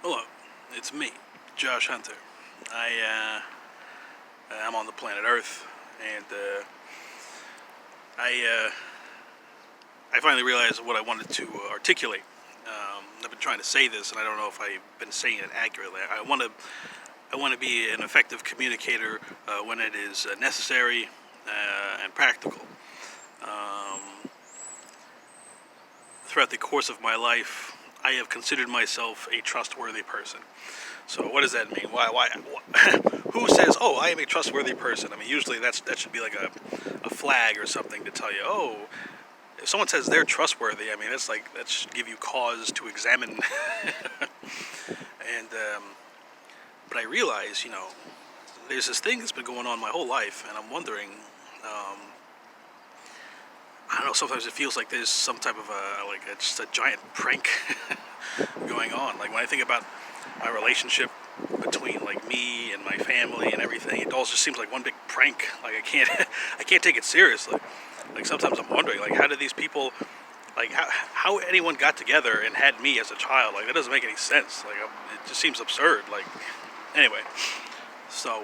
Hello, it's me, Josh Hunter. I'm on the planet Earth, and I I finally realized what I wanted to articulate. I've been trying to say this, and I don't know if I've been saying it accurately. I want to be an effective communicator when it is necessary and practical. Um, Throughout the course of my life, I have considered myself a trustworthy person. So what does that mean? Why who says, "Oh, I am a trustworthy person"? I mean, usually that should be like a flag or something to tell you, "Oh, if someone says they're trustworthy," I mean, that should give you cause to examine. and But I realize, there's this thing that's been going on my whole life, and I'm wondering. I don't know. Sometimes it feels like there's some type of just a giant prank going on. Like when I think about my relationship between like me and my family and everything, it all just seems like one big prank. Like I can't, I can't take it seriously. Like sometimes I'm wondering, like how did these people, like how anyone got together and had me as a child? Like that doesn't make any sense. Like it just seems absurd. Like anyway, so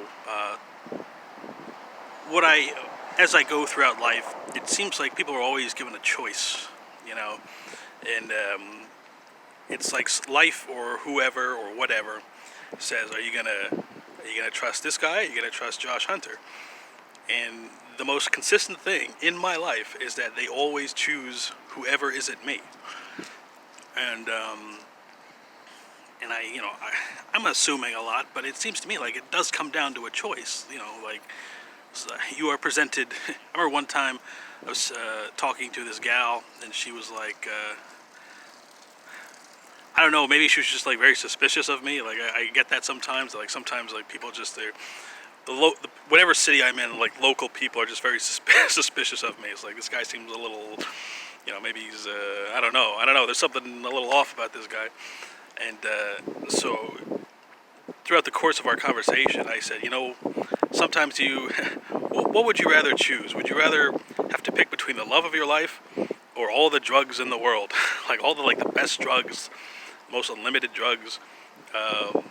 what I as I go throughout life, it seems like people are always given a choice, you know, and it's like life or whoever or whatever says, are you gonna trust this guy? Are you gonna trust Josh Hunter? And the most consistent thing in my life is that they always choose whoever isn't me. And I'm assuming a lot, but it seems to me like it does come down to a choice. Like you are presented. I remember one time I was talking to this gal, and she was like, I don't know, maybe she was just like very suspicious of me. Like I get that sometimes. Like sometimes like people just whatever city I'm in, like local people are just very suspicious of me. It's like this guy seems a little, maybe he's I don't know. There's something a little off about this guy. And so throughout the course of our conversation, I said, sometimes what would you rather choose? Would you rather have to pick between the love of your life or all the drugs in the world? Like all the best drugs, most unlimited drugs. Um,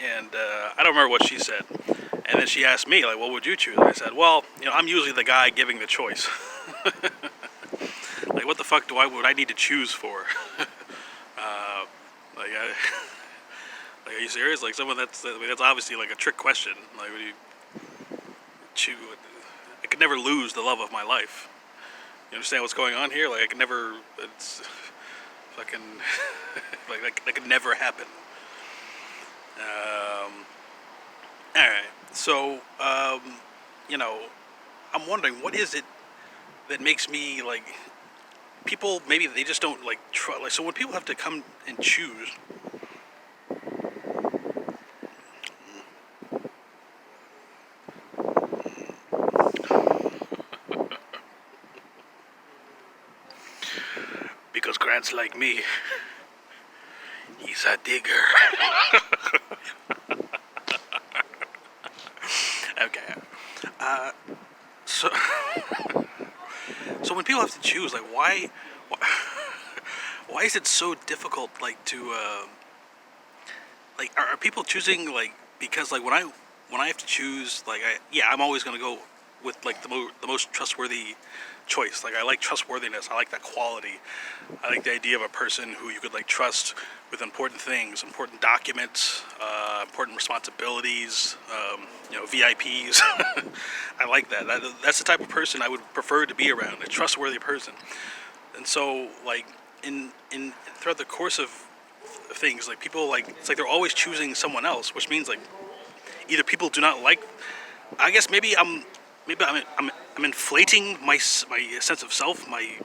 and I don't remember what she said. And then she asked me, like, what would you choose? And I said, well, I'm usually the guy giving the choice. Like, what the fuck would I need to choose for? uh, like, like, are you serious? Like, that's obviously like a trick question. Like, would you choose? I could never lose the love of my life. You understand what's going on here? Like, I could never. It's fucking like that could never happen. All right. So, I'm wondering what is it that makes me like people maybe they just don't like try like so when people have to come and choose. Because Grant's like me, he's a digger. Okay. Uh, so so when people have to choose, like why is it so difficult? Like to like are people choosing like because like when I have to choose, like I'm always gonna go with like the most trustworthy choice. Like I like trustworthiness. I like that quality. I like the idea of a person who you could like trust with important things, important documents, important responsibilities. VIPs. I like that. That's the type of person I would prefer to be around. A trustworthy person. And so like in throughout the course of things, like people like it's like they're always choosing someone else, which means like either people do not like. I guess I'm inflating my sense of self, my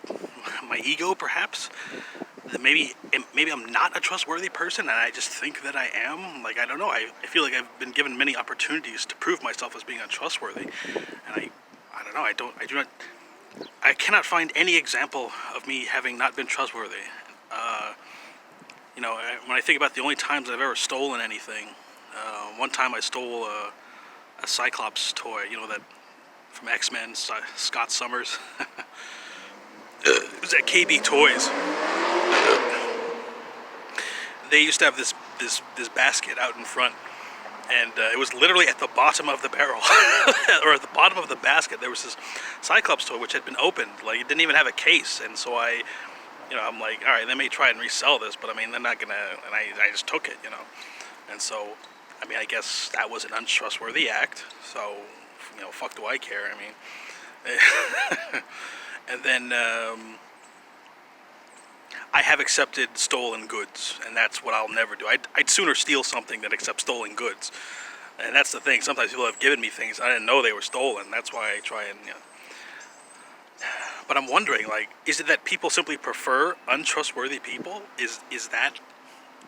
ego, perhaps. That maybe I'm not a trustworthy person, and I just think that I am. Like I don't know. I feel like I've been given many opportunities to prove myself as being untrustworthy, and I don't know. I do not. I cannot find any example of me having not been trustworthy. Uh, when I think about the only times I've ever stolen anything, one time I stole a Cyclops toy, that from X-Men, Scott Summers. It was at KB Toys. they used to have this basket out in front, and it was literally at the bottom of the barrel, or at the bottom of the basket. There was this Cyclops toy which had been opened, like it didn't even have a case, and so I'm like, all right, they may try and resell this, but I mean, they're not gonna, and I just took it. And so, I mean, I guess that was an untrustworthy act. So, fuck do I care? I mean, and then I have accepted stolen goods, and that's what I'll never do. I'd sooner steal something than accept stolen goods. And that's the thing. Sometimes people have given me things I didn't know they were stolen. That's why I try and. But I'm wondering, like, is it that people simply prefer untrustworthy people? Is that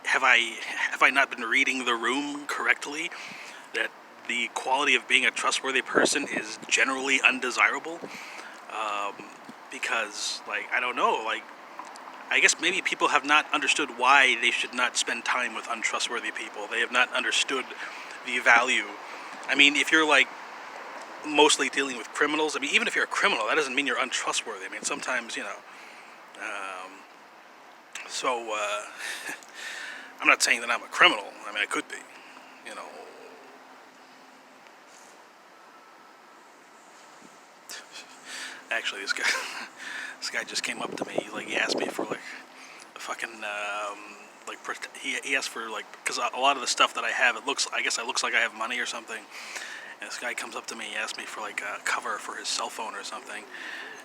have I not been reading the room correctly? That the quality of being a trustworthy person is generally undesirable? Because, like, I don't know, like, I guess maybe people have not understood why they should not spend time with untrustworthy people. They have not understood the value. I mean, if you're like mostly dealing with criminals, I mean, even if you're a criminal, that doesn't mean you're untrustworthy. I mean, sometimes, so, I'm not saying that I'm a criminal. I mean, I could be, you know. Actually, this guy just came up to me. Like, he asked me for like a fucking he asked for like, because a lot of the stuff that I have, I guess it looks like I have money or something. And this guy comes up to me. He asked me for like a cover for his cell phone or something.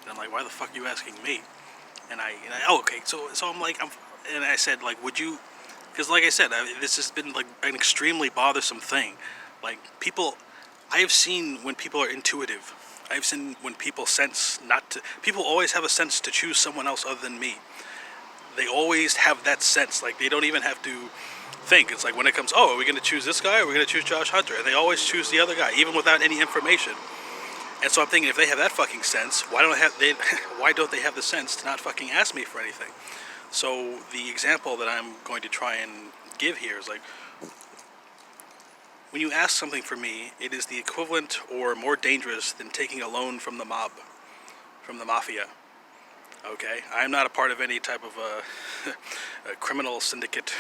And I'm like, why the fuck are you asking me? Oh, okay. So I'm like, and I said, like, would you? Because like I said, this has been like an extremely bothersome thing. Like, I have seen when people are intuitive. I've seen when people sense not to. People always have a sense to choose someone else other than me. They always have that sense. Like, they don't even have to think. It's like when it comes, oh, are we going to choose this guy or are we going to choose Josh Hunter? And they always choose the other guy, even without any information. And so I'm thinking, if they have that fucking sense, why don't they have the sense to not fucking ask me for anything? So the example that I'm going to try and give here is like, when you ask something from me, it is the equivalent or more dangerous than taking a loan from the mob, from the mafia. Okay, I'm not a part of any type of a criminal syndicate,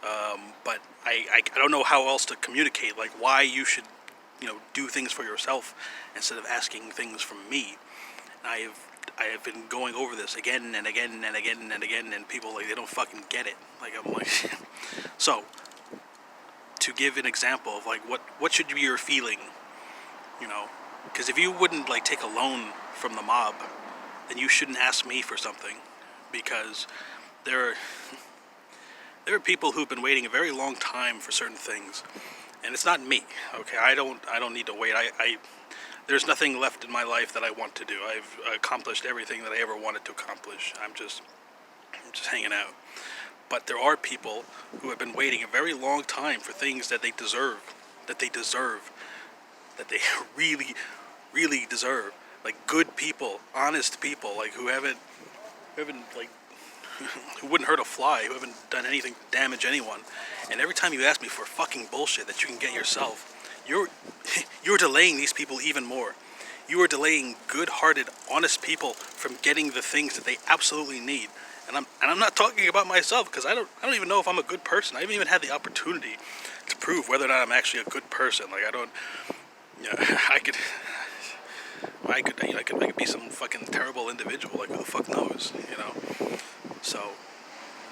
but I don't know how else to communicate, like, why you should, do things for yourself instead of asking things from me. And I have been going over this again and again and again and again, and people, like, they don't fucking get it. Like, I'm like, so to give an example of like what should be your feeling, because if you wouldn't like take a loan from the mob, then you shouldn't ask me for something, because there are people who've been waiting a very long time for certain things, and it's not me. Okay, I don't need to wait. There's nothing left in my life that I want to do. I've accomplished everything that I ever wanted to accomplish. I'm just hanging out. But there are people who have been waiting a very long time for things that they deserve, that they really, really deserve. Like, good people, honest people, like who haven't like who wouldn't hurt a fly, who haven't done anything to damage anyone. And every time you ask me for fucking bullshit that you can get yourself, you're delaying these people even more. You are delaying good-hearted, honest people from getting the things that they absolutely need. And I'm not talking about myself, because I don't even know if I'm a good person. I haven't even had the opportunity to prove whether or not I'm actually a good person. Like, I don't, I could be some fucking terrible individual. Like, who the fuck knows, So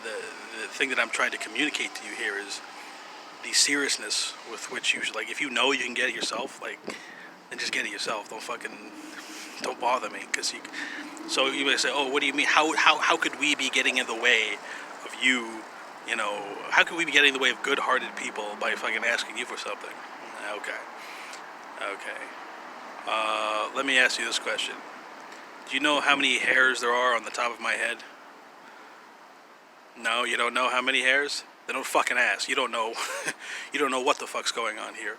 the thing that I'm trying to communicate to you here is the seriousness with which you should, like, if you know you can get it yourself, like, then just get it yourself. Don't bother me, because so you may say, oh, what do you mean? How could we be getting in the way of you? How could we be getting in the way of good-hearted people by fucking asking you for something? Okay. Let me ask you this question. Do you know how many hairs there are on the top of my head? No, you don't know how many hairs? Then don't fucking ask. You don't know. You don't know what the fuck's going on here.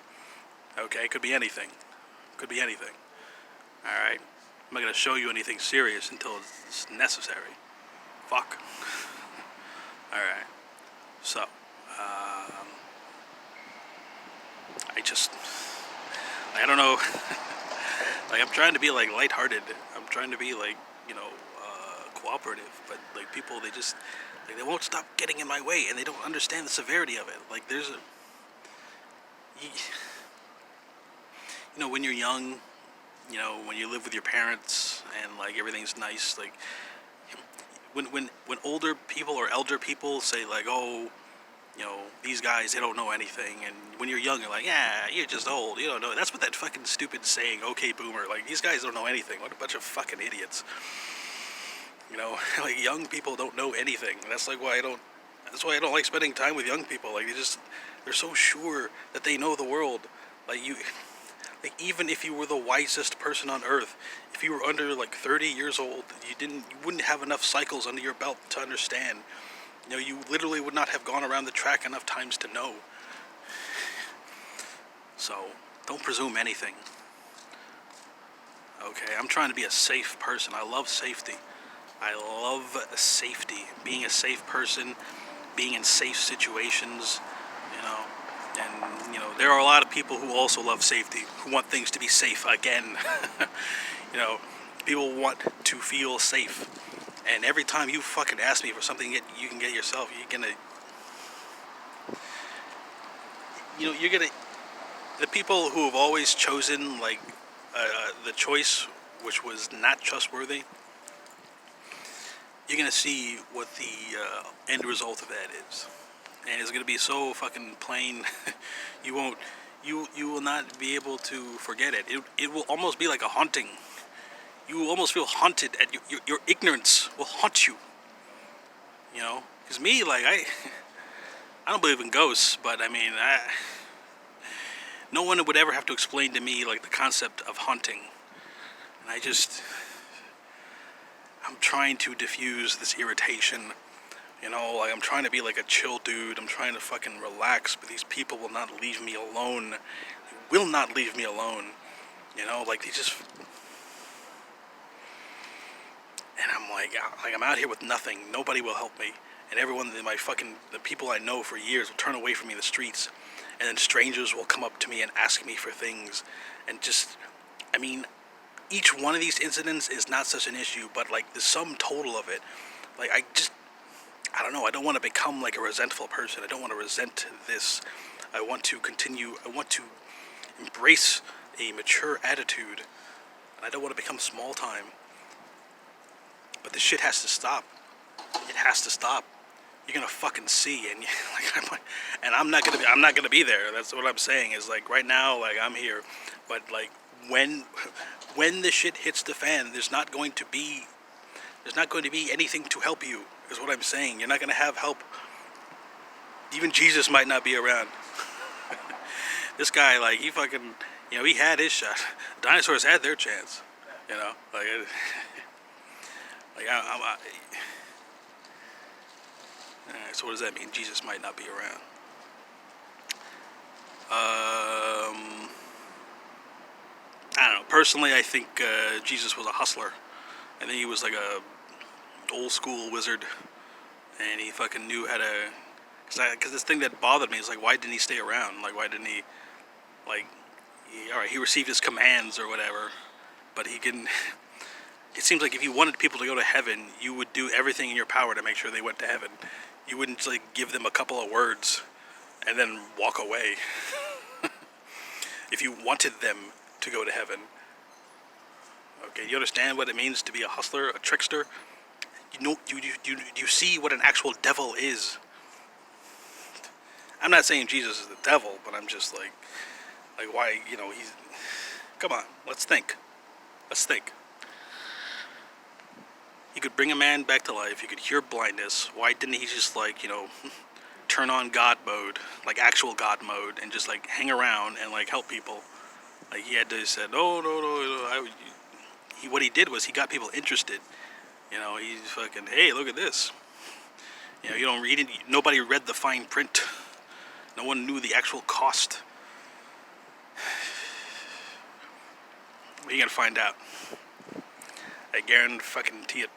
Okay, it could be anything. All right. I'm not going to show you anything serious until it's necessary. Fuck. Alright. So, I don't know. Like, I'm trying to be, like, lighthearted. I'm trying to be, like, cooperative. But, like, people, Like, they won't stop getting in my way, and they don't understand the severity of it. Like, you, when you're young, when you live with your parents and like everything's nice, like when older people or elder people say like, oh, these guys, they don't know anything, and when you're young, you're like, yeah, you're just old, you don't know. That's what that fucking stupid saying, okay, boomer, like, these guys don't know anything. What a bunch of fucking idiots. Like, young people don't know anything. That's like why I don't like spending time with young people. Like, they're so sure that they know the world. Like, even if you were the wisest person on earth, if you were under like 30 years old, you wouldn't have enough cycles under your belt to understand. You literally would not have gone around the track enough times to know. So, don't presume anything. Okay, I'm trying to be a safe person. I love safety. Being a safe person, being in safe situations, you know. And, there are a lot of people who also love safety, who want things to be safe again. you know, People want to feel safe. And every time you fucking ask me for something that you can get yourself, you're gonna, the people who have always chosen, like, the choice which was not trustworthy, you're gonna see what the end result of that is. And it's gonna be so fucking plain. You will not be able to forget it. It will almost be like a haunting. You will almost feel haunted at your ignorance will haunt you. Because me, like, I don't believe in ghosts, but I mean, no one would ever have to explain to me like the concept of haunting. And I'm trying to diffuse this irritation. Like, I'm trying to be like a chill dude. I'm trying to fucking relax, but these people will not leave me alone. They will not leave me alone. Like, they just... And I'm like I'm out here with nothing. Nobody will help me. And everyone, the people I know for years will turn away from me in the streets. And then strangers will come up to me and ask me for things. And each one of these incidents is not such an issue, but like the sum total of it, like, I don't know, I don't want to become like a resentful person. I don't want to resent this. I want to embrace a mature attitude. And I don't want to become small time. But this shit has to stop. It has to stop. You're gonna fucking see, and I'm not gonna be there. That's what I'm saying. Is like right now, like, I'm here, but like when the shit hits the fan, there's not going to be anything to help you. Is what I'm saying. You're not gonna have help. Even Jesus might not be around. This guy, like, he fucking, he had his shot. Dinosaurs had their chance. Like. Like, so what does that mean? Jesus might not be around. I don't know. Personally, I think Jesus was a hustler. I think he was like a old school wizard, and he fucking knew how to. Because this thing that bothered me is like, why didn't he stay around? Like, why didn't he? Like, he received his commands or whatever, but he didn't. It seems like if you wanted people to go to heaven, you would do everything in your power to make sure they went to heaven. You wouldn't like give them a couple of words and then walk away. If you wanted them to go to heaven. Okay, you understand what it means to be a hustler, a trickster? You see what an actual devil is. I'm not saying Jesus is the devil, but I'm just like why, he's... Come on, let's think. You could bring a man back to life. You could cure blindness. Why didn't he just turn on God mode, like actual God mode, and just like hang around and like help people? Like, he had to say, no. What he did was he got people interested. He's fucking, hey, look at this. You don't read it. Nobody read the fine print. No one knew the actual cost. You're gonna find out. I guarantee it.